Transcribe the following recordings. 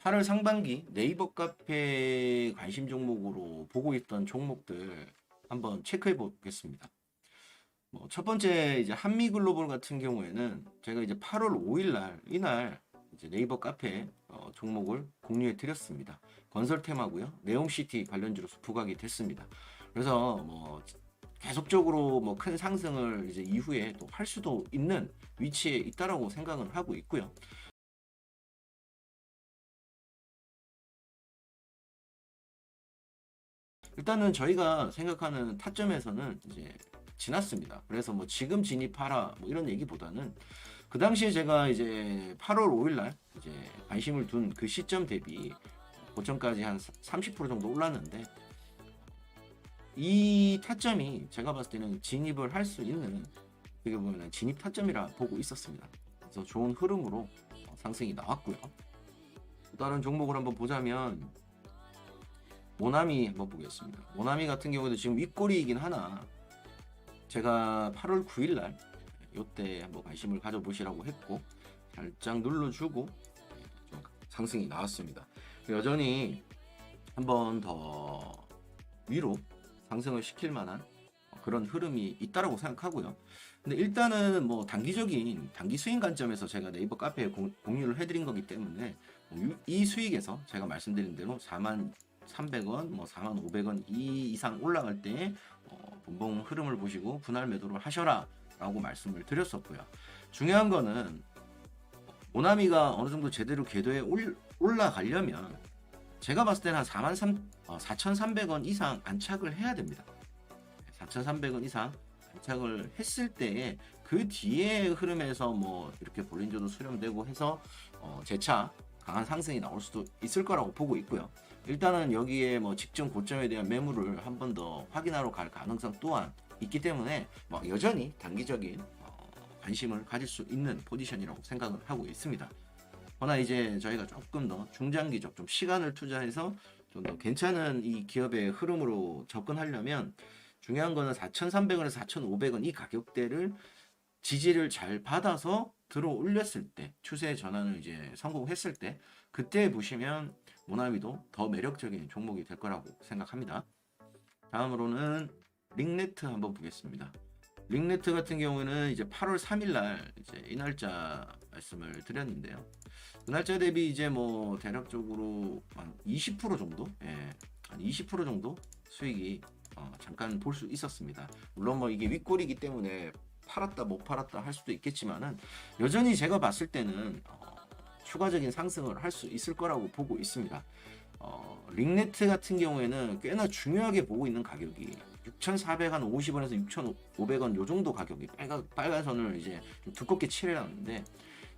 8월 상반기 네이버 카페 관심 종목으로 보고 있던 종목들 한번 체크해 보겠습니다. 첫 번째 이제 한미글로벌 같은 경우에는 제가 이제 8월 5일 날 이날 이제 네이버 카페 종목을 공유해 드렸습니다. 건설템하고요. 네옴시티 관련주로 부각이 됐습니다. 그래서 계속적으로 큰 상승을 이제 이후에 또 할 수도 있는 위치에 있다라고 생각을 하고 있고요. 일단은 저희가 생각하는 타점에서는 이제 지났습니다. 그래서 지금 진입하라 이런 얘기보다는 그 당시에 제가 이제 8월 5일 날 이제 관심을 둔 그 시점 대비 고점까지 한 30% 정도 올랐는데 이 타점이 제가 봤을 때는 진입을 할 수 있는 어떻게 보면 진입 타점이라 보고 있었습니다. 그래서 좋은 흐름으로 상승이 나왔고요. 또 다른 종목을 한번 보자면 모나미 한번 보겠습니다. 모나미 같은 경우도 지금 윗꼬리이긴 하나 제가 8월 9일 날 이때 한번 관심을 가져보시라고 했고 살짝 눌러주고 좀 상승이 나왔습니다. 여전히 한 번 더 위로 상승을 시킬 만한 그런 흐름이 있다라고 생각하고요. 근데 일단은 단기적인 단기 수익 관점에서 제가 네이버 카페에 공유를 해드린 거기 때문에 이 수익에서 제가 말씀드린 대로 4,300원, 4,500원 이 이상 올라갈 때 분봉 흐름을 보시고 분할 매도를 하셔라 라고 말씀을 드렸었고요. 중요한 거는 모나미가 어느 정도 제대로 궤도에 올라가려면 제가 봤을 때는 한 4,300원 이상 안착을 해야 됩니다. 4,300원 이상 안착을 했을 때에 그 뒤에 흐름에서 이렇게 볼린저도 수렴되고 해서 재차 강한 상승이 나올 수도 있을 거라고 보고 있고요. 일단은 여기에 직전 고점에 대한 매물을 한 번 더 확인하러 갈 가능성 또한 있기 때문에 여전히 단기적인 관심을 가질 수 있는 포지션이라고 생각을 하고 있습니다. 그러나 이제 저희가 조금 더 중장기적 좀 시간을 투자해서 좀 더 괜찮은 이 기업의 흐름으로 접근하려면 중요한 거는 4,300원에서 4,500원 이 가격대를 지지를 잘 받아서 들어 올렸을 때 추세 전환을 이제 성공했을 때 그때 보시면 모나미도 더 매력적인 종목이 될 거라고 생각합니다. 다음으로는 링네트 한번 보겠습니다. 링네트 같은 경우는 이제 8월 3일 날 이제 이 날짜 말씀을 드렸는데요. 그 날짜 대비 이제 대략적으로 한 20% 정도, 한 20% 정도 수익이 잠깐 볼 수 있었습니다. 물론 이게 윗골이기 때문에 팔았다 못 팔았다 할 수도 있겠지만은 여전히 제가 봤을 때는 추가적인 상승을 할 수 있을 거라고 보고 있습니다. 링네트 같은 경우에는 꽤나 중요하게 보고 있는 가격이 6,450원에서 6,500원 요 정도 가격이 빨간 선을 이제 좀 두껍게 칠해놨는데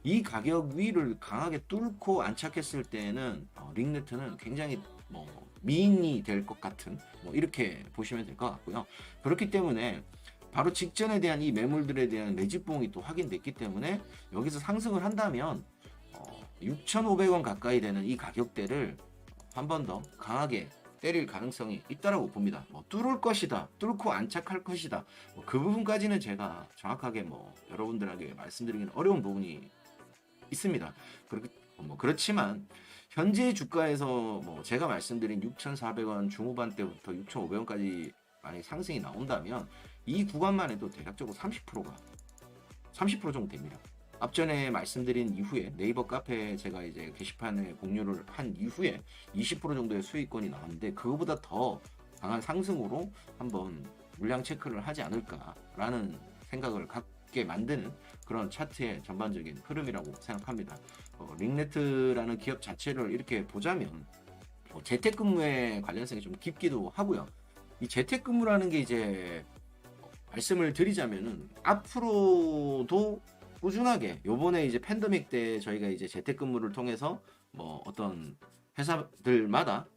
이 가격 위를 강하게 뚫고 안착했을 때는 링네트는 굉장히 미인이 될 것 같은 이렇게 보시면 될 것 같고요. 그렇기 때문에 바로 직전에 대한 이 매물들에 대한 매집봉이 또 확인됐기 때문에 여기서 상승을 한다면 6,500원 가까이 되는 이 가격대를 한 번 더 강하게 때릴 가능성이 있다라고 봅니다. 뚫을 것이다, 뚫고 안착할 것이다. 그 부분까지는 제가 정확하게 여러분들에게 말씀드리기는 어려운 부분이 있습니다. 그렇지만 현재 주가에서 제가 말씀드린 6,400원 중후반대부터 6,500원까지 만약 상승이 나온다면 이 구간만 해도 대략적으로 30% 정도 됩니다. 앞전에 말씀드린 이후에 네이버 카페에 제가 이제 게시판에 공유를 한 이후에 20% 정도의 수익권이 나왔는데 그거보다 더 강한 상승으로 한번 물량 체크를 하지 않을까라는 생각을 갖게 만드는 그런 차트의 전반적인 흐름이라고 생각합니다. 링네트라는 기업 자체를 이렇게 보자면 재택근무에 관련성이 좀 깊기도 하고요. 이 재택근무라는 게 이제 말씀을 드리자면은 앞으로도 꾸준하게 요번에 이제 팬데믹 때 저희가 이제 재택근무를 통해서 어떤 회사들마다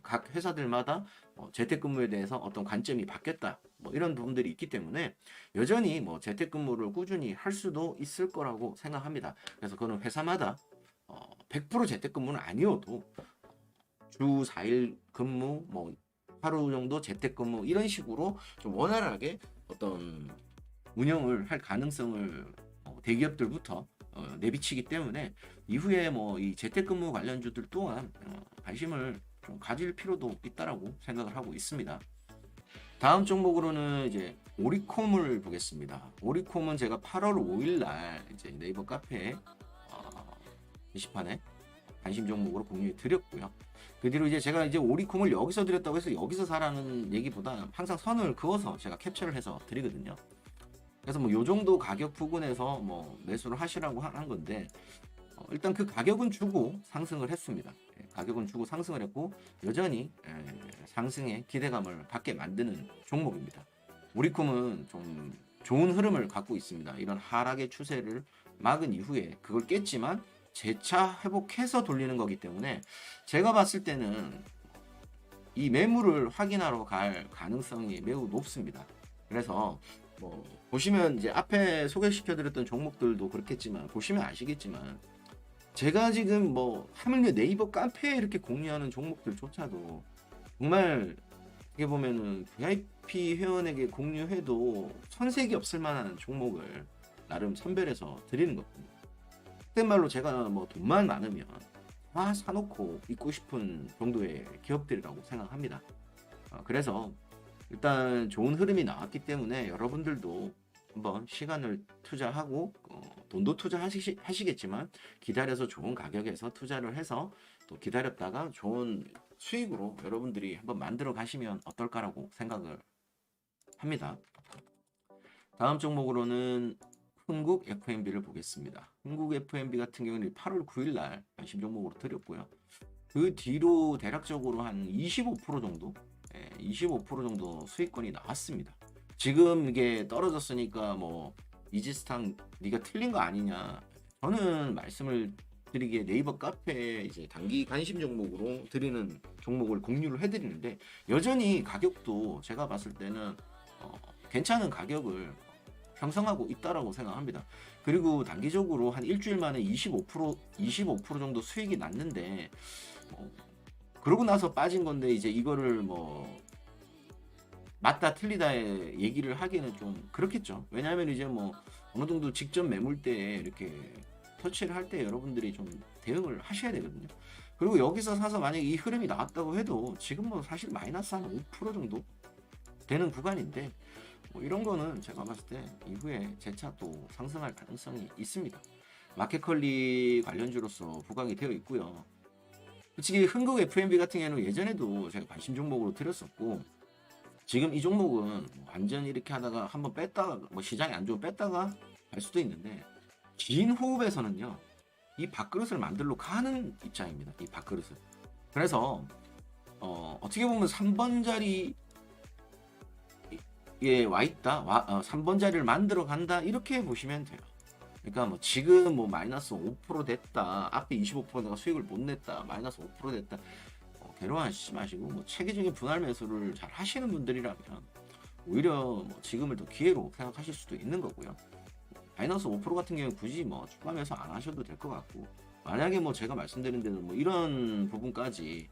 각 회사들마다 재택근무에 대해서 어떤 관점이 바뀌었다 이런 부분들이 있기 때문에 여전히 재택근무를 꾸준히 할 수도 있을 거라고 생각합니다. 그래서 그거는 회사마다 100% 재택근무는 아니어도 주 4일 근무 하루 정도 재택근무 이런 식으로 좀 원활하게 어떤 운영을 할 가능성을 대기업들부터 내비치기 때문에 이후에 뭐 이 재택근무 관련주들 또한 관심을 좀 가질 필요도 있다라고 생각을 하고 있습니다. 다음 종목으로는 이제 오리콤을 보겠습니다. 오리콤은 제가 8월 5일 날 이제 네이버 카페 게시판에 관심 종목으로 공유해 드렸고요. 그 뒤로 이제 제가 이제 오리콤을 여기서 드렸다고 해서 여기서 사라는 얘기보다 항상 선을 그어서 제가 캡처를 해서 드리거든요. 그래서 뭐 요 정도 가격 부근에서 뭐 매수를 하시라고 하는 건데 일단 그 가격은 주고 상승을 했습니다. 가격은 주고 상승을 했고 여전히 상승의 기대감을 받게 만드는 종목입니다. 오리콤은 좀 좋은 흐름을 갖고 있습니다. 이런 하락의 추세를 막은 이후에 그걸 깼지만 재차 회복해서 돌리는 거기 때문에 제가 봤을 때는 이 매물을 확인하러 갈 가능성이 매우 높습니다. 그래서 뭐 보시면 이제 앞에 소개시켜드렸던 종목들도 그렇겠지만 보시면 아시겠지만 제가 지금 뭐 하물며 네이버 카페에 이렇게 공유하는 종목들조차도 정말 어떻게 보면은 VIP 회원에게 공유해도 손색이 없을 만한 종목을 나름 선별해서 드리는 거거든요. 그때 말로 제가 뭐 돈만 많으면 다 사놓고 있고 싶은 정도의 기업들이라고 생각합니다. 그래서 일단 좋은 흐름이 나왔기 때문에 여러분들도 한번 시간을 투자하고 돈도 투자하시겠지만 기다려서 좋은 가격에서 투자를 해서 또 기다렸다가 좋은 수익으로 여러분들이 한번 만들어 가시면 어떨까라고 생각을 합니다. 다음 종목으로는 흥국 FMB를 보겠습니다. 흥국 FMB 같은 경우는 8월 9일 날 관심 종목으로 드렸고요. 그 뒤로 대략적으로 한 25% 정도 25% 정도 수익권이 나왔습니다. 지금 이게 떨어졌으니까 뭐 이지스탕 네가 틀린 거 아니냐. 저는 말씀을 드리기에 네이버 카페에 이제 단기 관심 종목으로 드리는 종목을 공유를 해드리는데 여전히 가격도 제가 봤을 때는 괜찮은 가격을 형성하고 있다라고 생각합니다. 그리고 단기적으로 한 일주일 만에 25% 정도 수익이 났는데 그러고 나서 빠진 건데 이제 이거를 뭐 맞다 틀리다의 얘기를 하기는 좀 그렇겠죠. 왜냐하면 이제 뭐 어느 정도 직전 매물대에 이렇게 터치를 할 때 여러분들이 좀 대응을 하셔야 되거든요. 그리고 여기서 사서 만약에 이 흐름이 나왔다고 해도 지금 뭐 사실 마이너스 한 5% 정도 되는 구간인데 뭐 이런 거는 제가 봤을 때 이후에 재차 또 상승할 가능성이 있습니다. 마켓컬리 관련주로서 부각이 되어 있고요. 솔직히 흥국 FMB 같은 경우는 예전에도 제가 관심 종목으로 드렸었고 지금 이 종목은 완전 이렇게 하다가 한번 뺐다가 뭐 시장이 안 좋으면 뺐다가 갈 수도 있는데 긴 호흡에서는요 이 밥그릇을 만들러 가는 입장입니다. 이 밥그릇을. 그래서 어떻게 보면 3번 자리에 와 있다. 3번 자리를 만들어 간다. 이렇게 보시면 돼요. 그러니까 뭐 지금 뭐 마이너스 5% 됐다. 앞에 25% 내가 수익을 못 냈다. 마이너스 5% 됐다. 괴로워하시지 마시고 뭐 체계적인 분할 매수를 잘 하시는 분들이라면 오히려 뭐 지금을 더 기회로 생각하실 수도 있는 거고요. 마이너스 5% 같은 경우는 굳이 뭐 추가 매수 안 하셔도 될 것 같고 만약에 뭐 제가 말씀드린 대로 뭐 이런 부분까지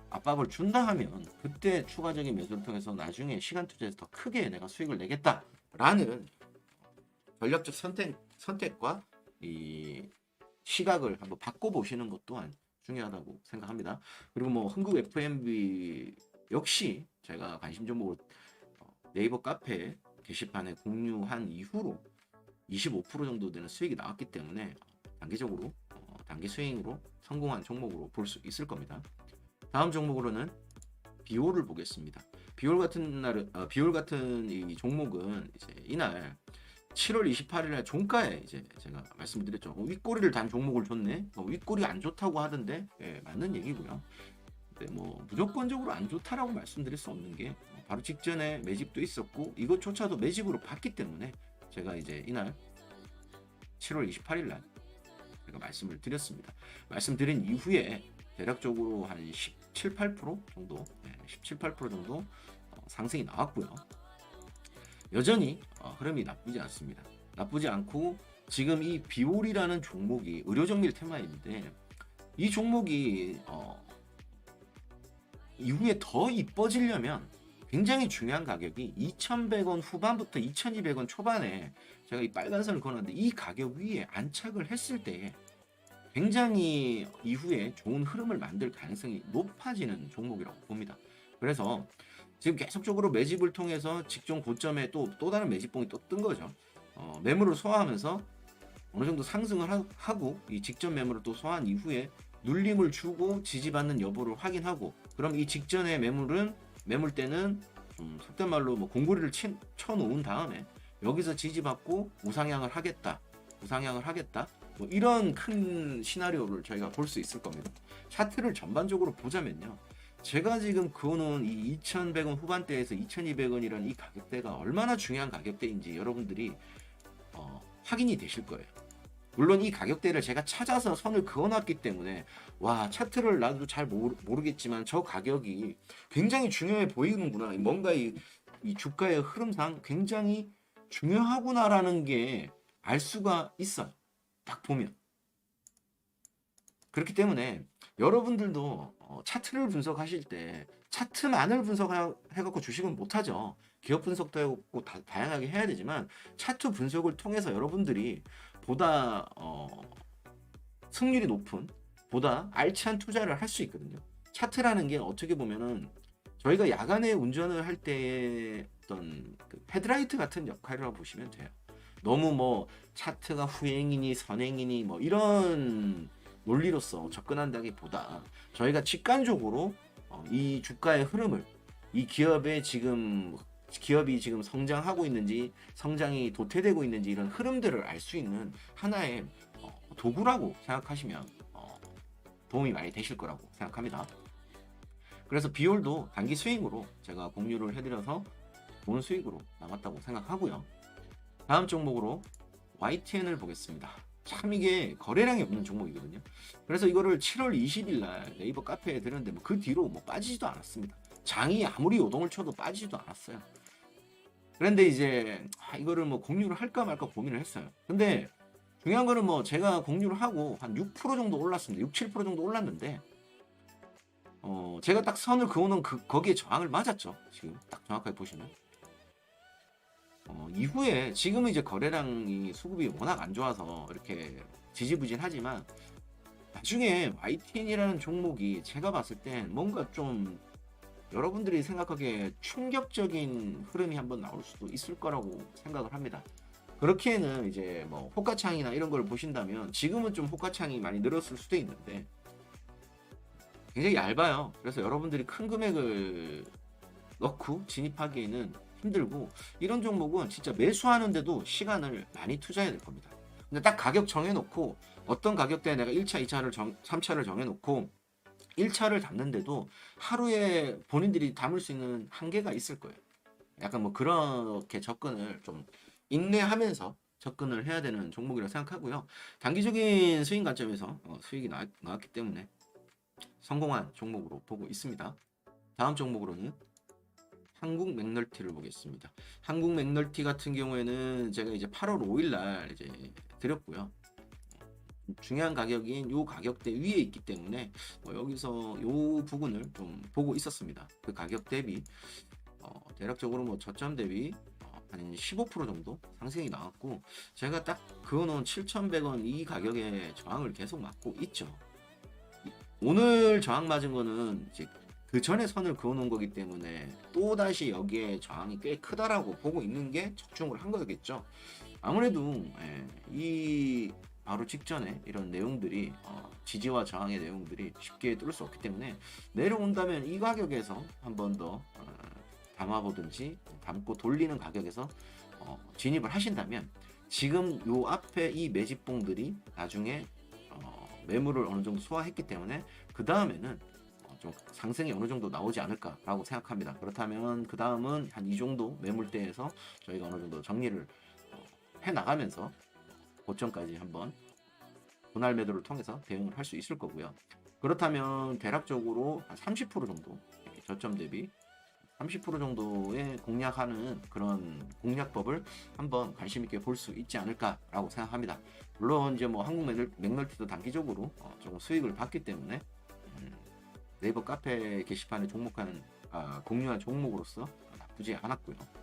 압박을 준다 하면 그때 추가적인 매수를 통해서 나중에 시간 투자해서 더 크게 내가 수익을 내겠다라는 전략적 선택과 이 시각을 한번 바꿔보시는 것 또한 중요하다고 생각합니다. 그리고 뭐 흥국 FMB 역시 제가 관심 종목으로 네이버 카페 게시판에 공유한 이후로 25% 정도 되는 수익이 나왔기 때문에 단기적으로 단기 스윙으로 성공한 종목으로 볼 수 있을 겁니다. 다음 종목으로는 비올을 보겠습니다. 비올 같은 이 종목은 이제 이날 7월 28일에 종가에 이제 제가 말씀드렸죠. 윗꼬리를 단 종목을 줬네. 윗꼬리 안 좋다고 하던데 맞는 얘기고요. 근데 뭐 무조건적으로 안 좋다라고 말씀드릴 수 없는 게 바로 직전에 매집도 있었고 이것조차도 매집으로 봤기 때문에 제가 이제 이날 7월 28일 날 제가 말씀을 드렸습니다. 말씀드린 이후에 대략적으로 한 17, 8% 정도 17, 8% 정도 상승이 나왔고요. 여전히 흐름이 나쁘지 않습니다. 나쁘지 않고 지금 이 비올이라는 종목이 의료정밀 테마인데 이 종목이 이후에 더 이뻐지려면 굉장히 중요한 가격이 2,100원 후반부터 2,200원 초반에 제가 이 빨간 선을 그었는데 이 가격 위에 안착을 했을 때 굉장히 이후에 좋은 흐름을 만들 가능성이 높아지는 종목이라고 봅니다. 그래서 지금 계속적으로 매집을 통해서 직전 고점에 또 다른 매집봉이 또 뜬 거죠. 매물을 소화하면서 어느 정도 상승을 하고 이 직전 매물을 또 소화한 이후에 눌림을 주고 지지받는 여부를 확인하고, 그럼 이 직전의 매물대는 속된 말로 뭐 공구리를 쳐놓은 다음에 여기서 지지받고 우상향을 하겠다 뭐 이런 큰 시나리오를 저희가 볼 수 있을 겁니다. 차트를 전반적으로 보자면요, 제가 지금 그어놓은 이 2,100원 후반대에서 2,200원이라는 이 가격대가 얼마나 중요한 가격대인지 여러분들이 확인이 되실 거예요. 물론 이 가격대를 제가 찾아서 선을 그어놨기 때문에 와, 차트를 나도 잘 모르겠지만 저 가격이 굉장히 중요해 보이는구나, 뭔가 이 주가의 흐름상 굉장히 중요하구나라는 게 알 수가 있어요, 딱 보면. 그렇기 때문에 여러분들도 차트를 분석하실 때 차트만을 분석해갖고 주식은 못하죠. 기업 분석도 해갖고 다양하게 해야 되지만 차트 분석을 통해서 여러분들이 보다 승률이 높은, 보다 알찬 투자를 할 수 있거든요. 차트라는 게 어떻게 보면은 저희가 야간에 운전을 할 때의 어떤 그 헤드라이트 같은 역할이라고 보시면 돼요. 너무 뭐 차트가 후행이니 선행이니 뭐 이런 논리로서 접근한다기보다 저희가 직관적으로 이 주가의 흐름을, 이 기업이 지금 성장하고 있는지 성장이 도태되고 있는지 이런 흐름들을 알 수 있는 하나의 도구라고 생각하시면 도움이 많이 되실 거라고 생각합니다. 그래서 비올도 단기 스윙으로 제가 공유를 해드려서 좋은 수익으로 남았다고 생각하고요. 다음 종목으로 YTN을 보겠습니다. 참 이게 거래량이 없는 종목이거든요. 그래서 이거를 7월 20일 날 네이버 카페에 들었는데 그 뒤로 뭐 빠지지도 않았습니다. 장이 아무리 요동을 쳐도 빠지지도 않았어요. 그런데 이제 이거를 뭐 공유를 할까 말까 고민을 했어요. 근데 중요한 거는 뭐 제가 공유를 하고 한 6% 정도 올랐습니다. 6, 7% 정도 올랐는데 제가 딱 선을 그어놓은 거기에 저항을 맞았죠. 지금 딱 정확하게 보시면 이후에 지금은 이제 거래량이 수급이 워낙 안 좋아서 이렇게 지지부진하지만 나중에 YTN이라는 종목이 제가 봤을 땐 뭔가 좀 여러분들이 생각하기에 충격적인 흐름이 한번 나올 수도 있을 거라고 생각을 합니다. 그렇기에는 이제 뭐 호가창이나 이런 걸 보신다면 지금은 좀 호가창이 많이 늘었을 수도 있는데 굉장히 얇아요. 그래서 여러분들이 큰 금액을 넣고 진입하기에는 힘들고, 이런 종목은 진짜 매수하는데도 시간을 많이 투자해야 될 겁니다. 근데 딱 가격 정해놓고 어떤 가격대에 내가 1차, 2차를 3차를 정해놓고 1차를 담는데도 하루에 본인들이 담을 수 있는 한계가 있을 거예요. 약간 뭐 그렇게 접근을 좀 인내하면서 접근을 해야 되는 종목이라고 생각하고요. 단기적인 스윙 관점에서 수익이 나왔기 때문에 성공한 종목으로 보고 있습니다. 다음 종목으로는 한국 맥널티를 보겠습니다. 한국 맥널티 같은 경우에는 제가 이제 8월 5일 날 이제 드렸고요. 중요한 가격인 요 가격대 위에 있기 때문에 여기서 요 부분을 좀 보고 있었습니다. 그 가격 대비 대략적으로 뭐 저점 대비 한 15% 정도 상승이 나왔고, 제가 딱 그어놓은 7,100원 이 가격에 저항을 계속 맞고 있죠. 오늘 저항 맞은 거는 이제 그 전에 선을 그어놓은 거기 때문에 또다시 여기에 저항이 꽤 크다라고 보고 있는 게 적중을 한 거겠죠. 아무래도 이 바로 직전에 이런 내용들이 지지와 저항의 내용들이 쉽게 뚫을 수 없기 때문에 내려온다면 이 가격에서 한 번 더 담아보든지 담고 돌리는 가격에서 진입을 하신다면, 지금 요 앞에 이 매집봉들이 나중에 매물을 어느 정도 소화했기 때문에 그 다음에는 좀 상승이 어느 정도 나오지 않을까라고 생각합니다. 그렇다면 그 다음은 한 이 정도 매물대에서 저희가 어느 정도 정리를 해 나가면서 고점까지 한번 분할 매도를 통해서 대응을 할 수 있을 거고요. 그렇다면 대략적으로 한 30% 정도 저점 대비 30% 정도의 공략하는 그런 공략법을 한번 관심 있게 볼 수 있지 않을까라고 생각합니다. 물론 이제 뭐 한국 맥널티도 단기적으로 조금 수익을 받기 때문에 네이버 카페 게시판에 공유한 종목으로서 나쁘지 않았고요.